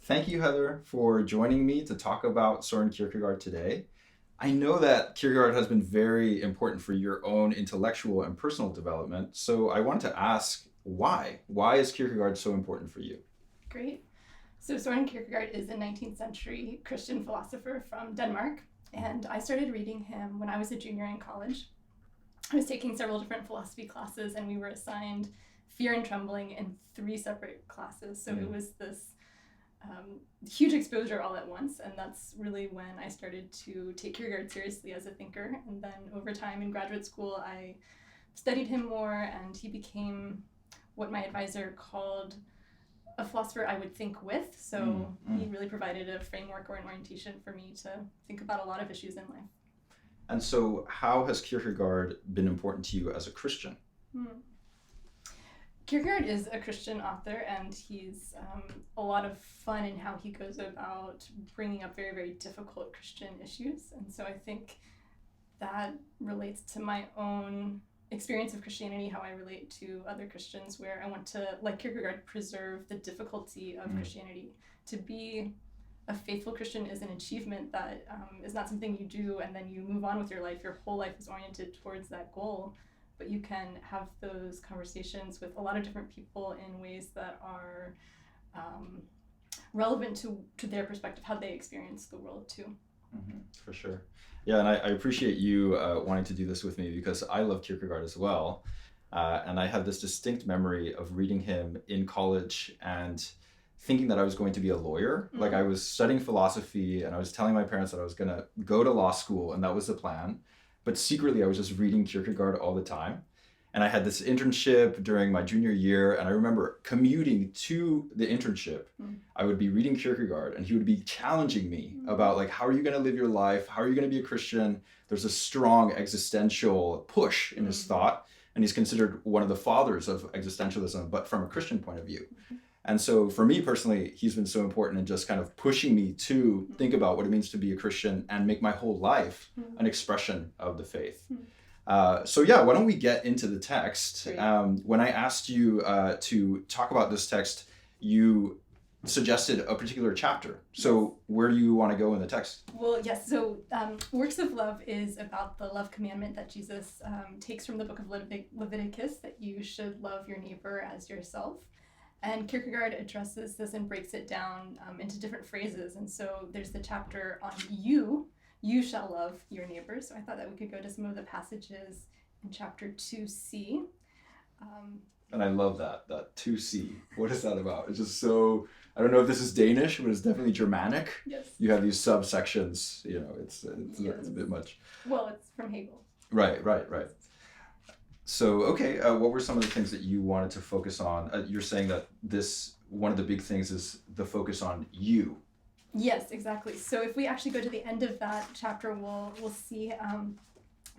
Thank you, Heather, for joining me to talk about Soren Kierkegaard today. I know that Kierkegaard has been very important for your own intellectual and personal development, so I wanted to ask why? Why is Kierkegaard so important for you? Great. So Soren Kierkegaard is a 19th century Christian philosopher from Denmark, and I started reading him when I was a junior in college. I was taking several different philosophy classes, and we were assigned Fear and Trembling in 3 separate classes. So it was this huge exposure all at once, and that's really when I started to take Kierkegaard seriously as a thinker. And then over time in graduate school, I studied him more, and he became what my advisor called a philosopher I would think with. So he really provided a framework or an orientation for me to think about a lot of issues in life. And so, how has Kierkegaard been important to you as a Christian? Kierkegaard is a Christian author, and he's a lot of fun in how he goes about bringing up very, very difficult Christian issues. And so I think that relates to my own experience of Christianity, how I relate to other Christians, where I want to, like Kierkegaard, preserve the difficulty of Christianity. To be a faithful Christian is an achievement that is not something you do and then you move on with your life. Your whole life is oriented towards that goal. But you can have those conversations with a lot of different people in ways that are relevant to their perspective, how they experience the world too. For sure. Yeah, and I appreciate you wanting to do this with me because I love Kierkegaard as well. And I have this distinct memory of reading him in college and thinking that I was going to be a lawyer. Like I was studying philosophy and I was telling my parents that I was going to go to law school and that was the plan. But secretly, I was just reading Kierkegaard all the time. And I had this internship during my junior year. And I remember commuting to the internship. I would be reading Kierkegaard and he would be challenging me about like, how are you going to live your life? How are you going to be a Christian? There's a strong existential push in his thought. And he's considered one of the fathers of existentialism, but from a Christian point of view. And so for me personally, he's been so important in just kind of pushing me to think about what it means to be a Christian and make my whole life an expression of the faith. So yeah, why don't we get into the text? When I asked you to talk about this text, you suggested a particular chapter. So where do you want to go in the text? Well, yes. So Works of Love is about the love commandment that Jesus takes from the book of Leviticus, that you should love your neighbor as yourself. And Kierkegaard addresses this and breaks it down into different phrases. And so there's the chapter on you shall love your neighbor. So I thought that we could go to some of the passages in chapter 2c. And I love that 2c. What is that about? It's just so, I don't know if this is Danish, but it's definitely Germanic. Yes. You have these subsections, you know, it's a bit much. Well, it's from Hegel. Right. So, okay, what were some of the things that you wanted to focus on? You're saying that one of the big things is the focus on you. Yes, exactly. So if we actually go to the end of that chapter, we'll see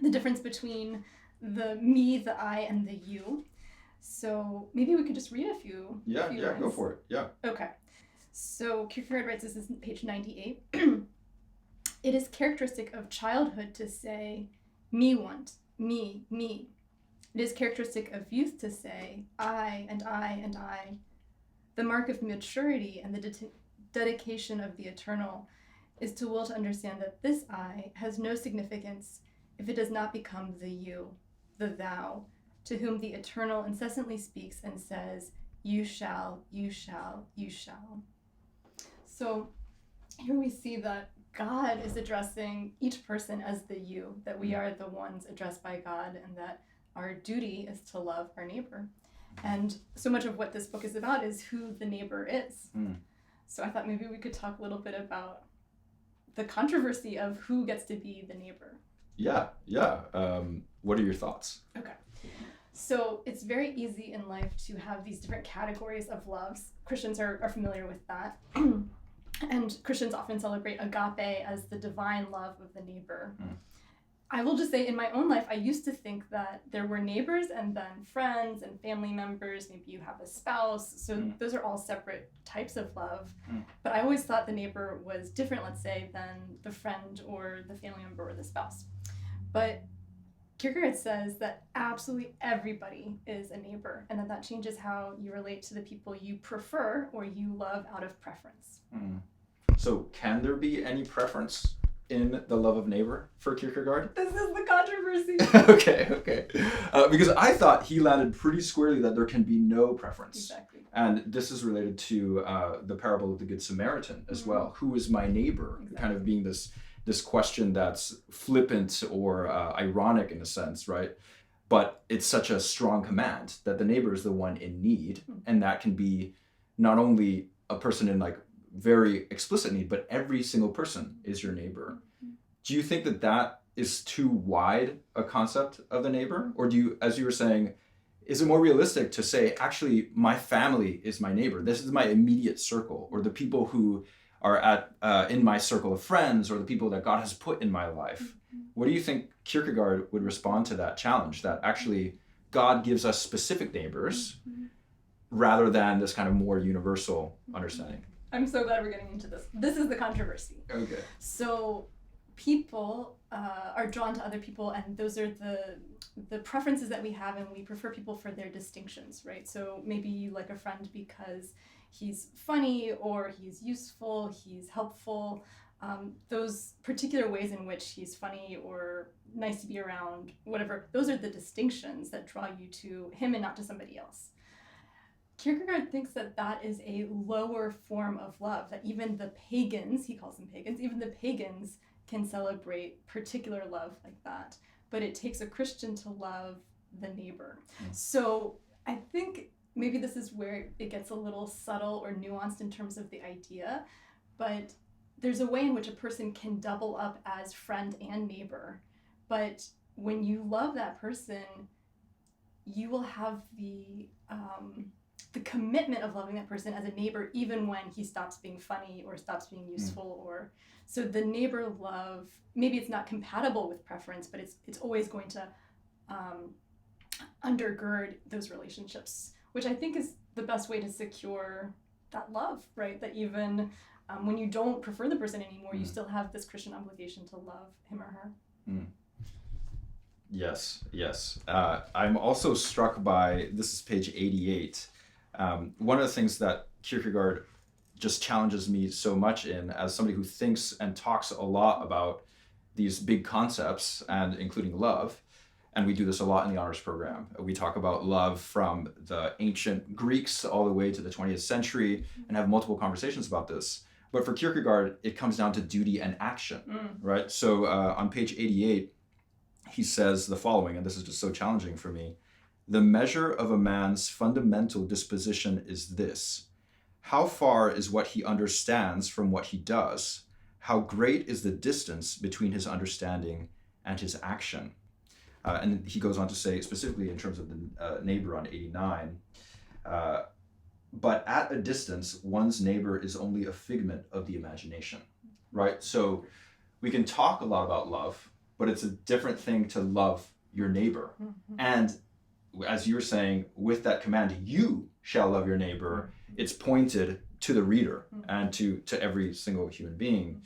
the difference between the me, the I, and the you. So maybe we could just read a few Yeah, lines. go for it. Yeah. Okay. So Kierkegaard writes this is page 98. It is characteristic of childhood to say, me want, me, me. It is characteristic of youth to say, I, and I, and I. The mark of maturity and the dedication of the eternal is to will to understand that this I has no significance if it does not become the you, the thou, to whom the eternal incessantly speaks and says, you shall, you shall, you shall. So here we see that God is addressing each person as the you, that we are the ones addressed by God, and that our duty is to love our neighbor. And so much of what this book is about is who the neighbor is. So I thought maybe we could talk a little bit about the controversy of who gets to be the neighbor. Yeah. What are your thoughts? Okay. So it's very easy in life to have these different categories of loves. Christians are familiar with that. And Christians often celebrate agape as the divine love of the neighbor. I will just say in my own life, I used to think that there were neighbors and then friends and family members. Maybe you have a spouse. So those are all separate types of love. But I always thought the neighbor was different, let's say, than the friend or the family member or the spouse. But Kierkegaard says that absolutely everybody is a neighbor, and that changes how you relate to the people you prefer or you love out of preference. So can there be any preference in the love of neighbor for Kierkegaard? This is the controversy. Okay. Because I thought he landed pretty squarely that there can be no preference. Exactly. And this is related to the parable of the Good Samaritan as well. Who is my neighbor? Exactly. Kind of being this question that's flippant or ironic in a sense, right? But it's such a strong command that the neighbor is the one in need. And that can be not only a person in like very explicit need, but every single person is your neighbor. Do you think that that is too wide a concept of the neighbor? Or do you, as you were saying, is it more realistic to say, actually, my family is my neighbor? This is my immediate circle, or the people who are in my circle of friends, or the people that God has put in my life. What do you think Kierkegaard would respond to that challenge, that actually God gives us specific neighbors rather than this kind of more universal understanding? I'm so glad we're getting into this. This is the controversy. Okay. So people are drawn to other people, and those are the preferences that we have, and we prefer people for their distinctions, right? So maybe you like a friend because he's funny, or he's useful, he's helpful. Those particular ways in which he's funny or nice to be around, whatever, those are the distinctions that draw you to him and not to somebody else. Kierkegaard thinks that that is a lower form of love, that even the pagans, he calls them pagans, even the pagans can celebrate particular love like that. But it takes a Christian to love the neighbor. So I think maybe this is where it gets a little subtle or nuanced in terms of the idea, but there's a way in which a person can double up as friend and neighbor. But when you love that person, you will have the commitment of loving that person as a neighbor, even when he stops being funny or stops being useful. Or so the neighbor love, maybe it's not compatible with preference, but it's always going to undergird those relationships, which I think is the best way to secure that love, right? That even when you don't prefer the person anymore, you still have this Christian obligation to love him or her. Yes. I'm also struck by, this is page 88. One of the things that Kierkegaard just challenges me so much in, as somebody who thinks and talks a lot about these big concepts, and including love, and we do this a lot in the honors program. We talk about love from the ancient Greeks all the way to the 20th century and have multiple conversations about this. But for Kierkegaard, it comes down to duty and action, right? So on page 88, he says the following, and this is just so challenging for me. The measure of a man's fundamental disposition is this: how far is what he understands from what he does? How great is the distance between his understanding and his action? And he goes on to say, specifically in terms of the neighbor on 89, but at a distance, one's neighbor is only a figment of the imagination, right? So we can talk a lot about love, but it's a different thing to love your neighbor. And as you're saying, with that command, you shall love your neighbor, it's pointed to the reader and to every single human being.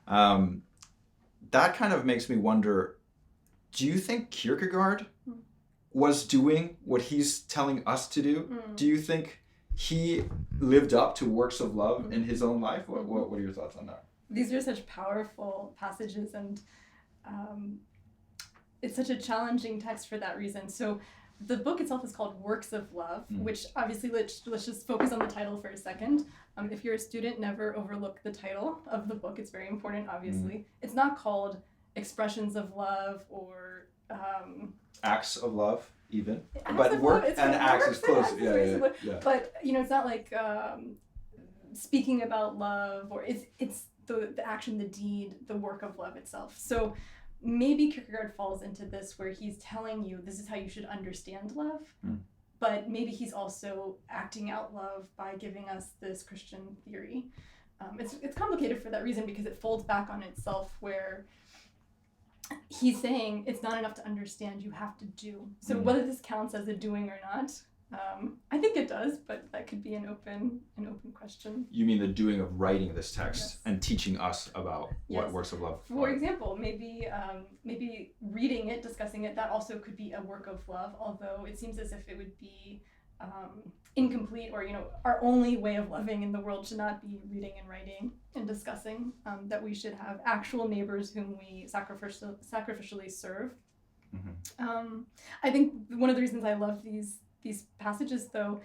That kind of makes me wonder, do you think Kierkegaard was doing what he's telling us to do? Do you think he lived up to works of love in his own life? What are your thoughts on that? These are such powerful passages, and it's such a challenging text for that reason. So the book itself is called Works of Love, which obviously let's just focus on the title for a second. If you're a student, never overlook the title of the book. It's very important, obviously. It's not called Expressions of Love or Acts of Love, even. Acts But of work love, and acts is close. Yeah. But it's not like speaking about love, or it's the action, the deed, the work of love itself. So maybe Kierkegaard falls into this where he's telling you this is how you should understand love, but maybe he's also acting out love by giving us this Christian theory. It's complicated for that reason, because it folds back on itself, where he's saying it's not enough to understand, you have to do. So whether this counts as a doing or not, I think it does, but that could be an open question. You mean the doing of writing this text Yes. and teaching us about what Yes. works of love For are? example, maybe reading it, discussing it, that also could be a work of love, although it seems as if it would be incomplete, or our only way of loving in the world should not be reading and writing and discussing, that we should have actual neighbors whom we sacrificially serve. I think one of the reasons I love these passages, though,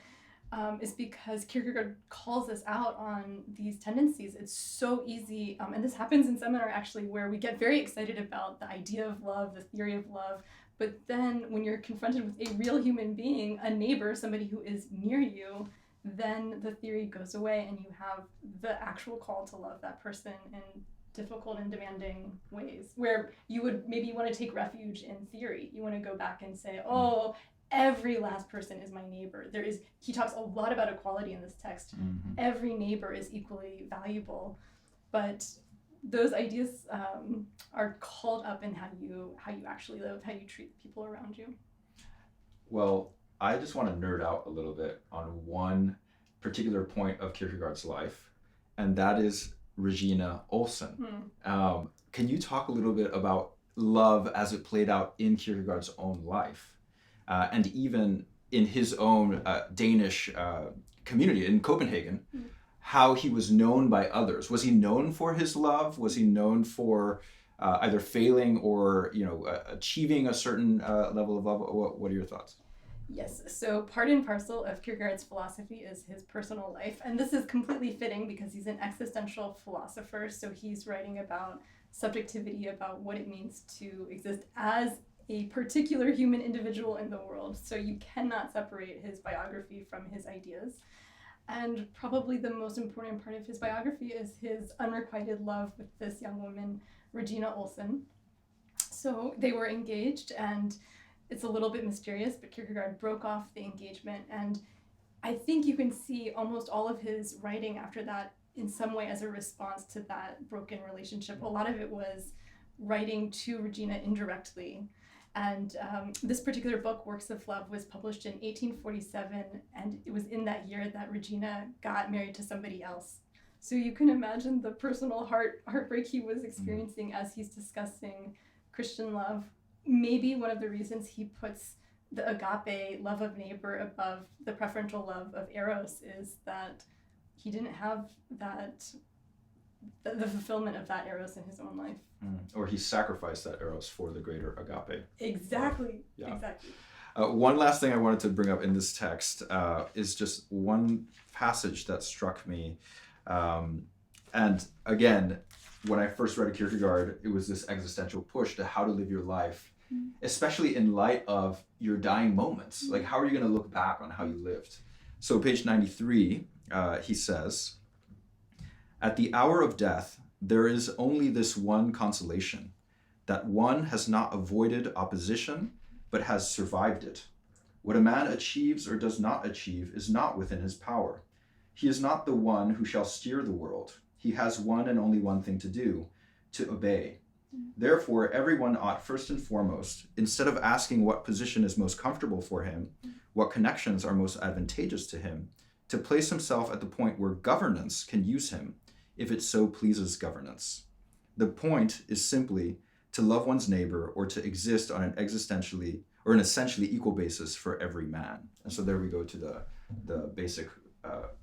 is because Kierkegaard calls us out on these tendencies. It's so easy, and this happens in seminar actually, where we get very excited about the idea of love, the theory of love, but then when you're confronted with a real human being, a neighbor, somebody who is near you, then the theory goes away and you have the actual call to love that person in difficult and demanding ways, where you would maybe want to take refuge in theory. You want to go back and say, oh, every last person is my neighbor. He talks a lot about equality in this text. Every neighbor is equally valuable, but those ideas are called up in how you actually live, how you treat people around you. Well, I just want to nerd out a little bit on one particular point of Kierkegaard's life, and that is Regina Olsen. Can you talk a little bit about love as it played out in Kierkegaard's own life, and even in his own Danish community in Copenhagen? How he was known by others. Was he known for his love? Was he known for either failing or achieving a certain level of love? What are your thoughts? Yes, so part and parcel of Kierkegaard's philosophy is his personal life, and this is completely fitting because he's an existential philosopher, so he's writing about subjectivity, about what it means to exist as a particular human individual in the world. So you cannot separate his biography from his ideas. And probably the most important part of his biography is his unrequited love with this young woman, Regina Olsen. So they were engaged, and it's a little bit mysterious, but Kierkegaard broke off the engagement. And I think you can see almost all of his writing after that in some way as a response to that broken relationship. A lot of it was writing to Regina indirectly. And this particular book, Works of Love, was published in 1847, and it was in that year that Regina got married to somebody else. So you can imagine the personal heartbreak he was experiencing as he's discussing Christian love. Maybe one of the reasons he puts the agape love of neighbor above the preferential love of eros is that he didn't have the fulfillment of that eros in his own life. Or he sacrificed that eros for the greater agape. Exactly. Yeah. Exactly. One last thing I wanted to bring up in this text is just one passage that struck me. And again, when I first read Kierkegaard, it was this existential push to how to live your life, especially in light of your dying moments. Like, how are you going to look back on how you lived? So page 93, he says, "At the hour of death, there is only this one consolation, that one has not avoided opposition, but has survived it. What a man achieves or does not achieve is not within his power. He is not the one who shall steer the world. He has one and only one thing to do, to obey. Therefore, everyone ought first and foremost, instead of asking what position is most comfortable for him, what connections are most advantageous to him, to place himself at the point where governance can use him, if it so pleases governance. The point is simply to love one's neighbor or to exist on an existentially or an essentially equal basis for every man." And so there we go to the basic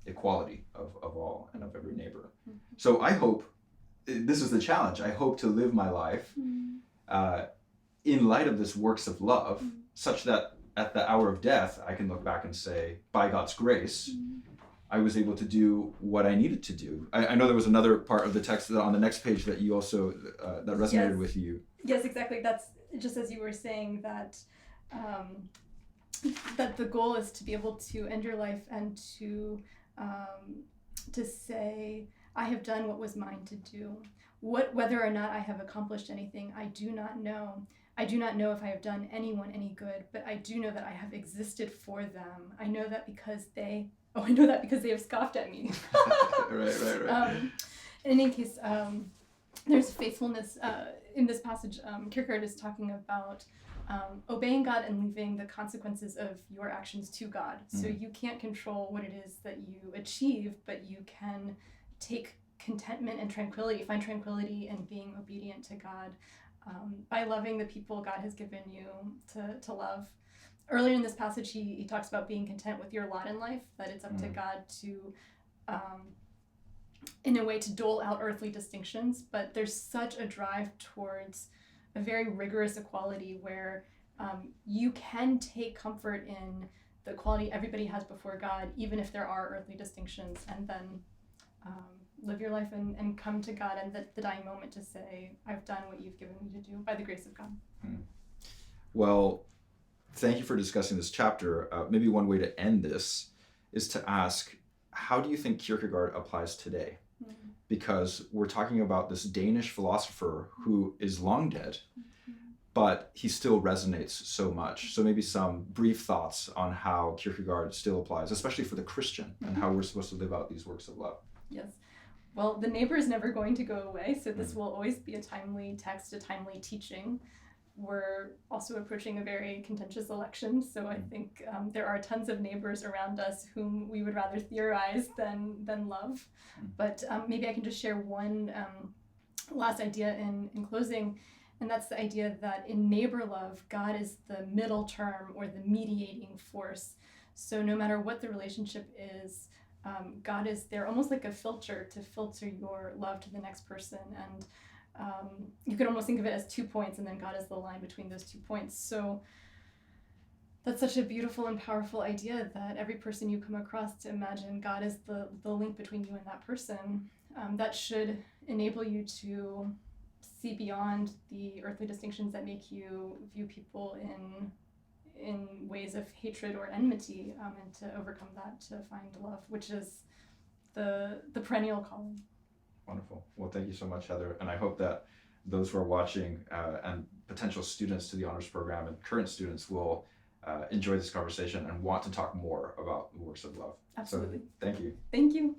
equality of all and of every neighbor. So I hope, this is the challenge, I hope to live my life in light of this works of love, such that at the hour of death, I can look back and say, by God's grace, I was able to do what I needed to do. I know there was another part of the text on the next page that you also, that resonated with you. Yes, exactly. That's just as you were saying that that the goal is to be able to end your life and to say, I have done what was mine to do. Whether or not I have accomplished anything, I do not know. I do not know if I have done anyone any good, but I do know that I have existed for them. I know that because they have scoffed at me. Right. In any case, there's faithfulness in this passage. Kierkegaard is talking about obeying God and leaving the consequences of your actions to God. So you can't control what it is that you achieve, but you can take contentment and tranquility, find tranquility in being obedient to God by loving the people God has given you to love. Earlier in this passage, he talks about being content with your lot in life, that it's up to God to, in a way, to dole out earthly distinctions. But there's such a drive towards a very rigorous equality where you can take comfort in the equality everybody has before God, even if there are earthly distinctions, and then live your life and come to God in the dying moment to say, I've done what you've given me to do by the grace of God. Well, thank you for discussing this chapter. Maybe one way to end this is to ask, how do you think Kierkegaard applies today? Because we're talking about this Danish philosopher who is long dead, but he still resonates so much. So maybe some brief thoughts on how Kierkegaard still applies, especially for the Christian, and how we're supposed to live out these works of love. Yes. Well, the neighbor is never going to go away, so this will always be a timely text, a timely teaching. We're also approaching a very contentious election, so I think there are tons of neighbors around us whom we would rather theorize than love. But maybe I can just share one last idea in closing, and that's the idea that in neighbor love, God is the middle term or the mediating force. So no matter what the relationship is, God is there almost like a filter to filter your love to the next person. And you could almost think of it as 2 points, and then God is the line between those 2 points. So that's such a beautiful and powerful idea, that every person you come across, to imagine God is the link between you and that person. That should enable you to see beyond the earthly distinctions that make you view people in ways of hatred or enmity, and to overcome that, to find love, which is the perennial calling. Wonderful. Well, thank you so much, Heather. And I hope that those who are watching and potential students to the honors program and current students will enjoy this conversation and want to talk more about the works of love. Absolutely. So, thank you. Thank you.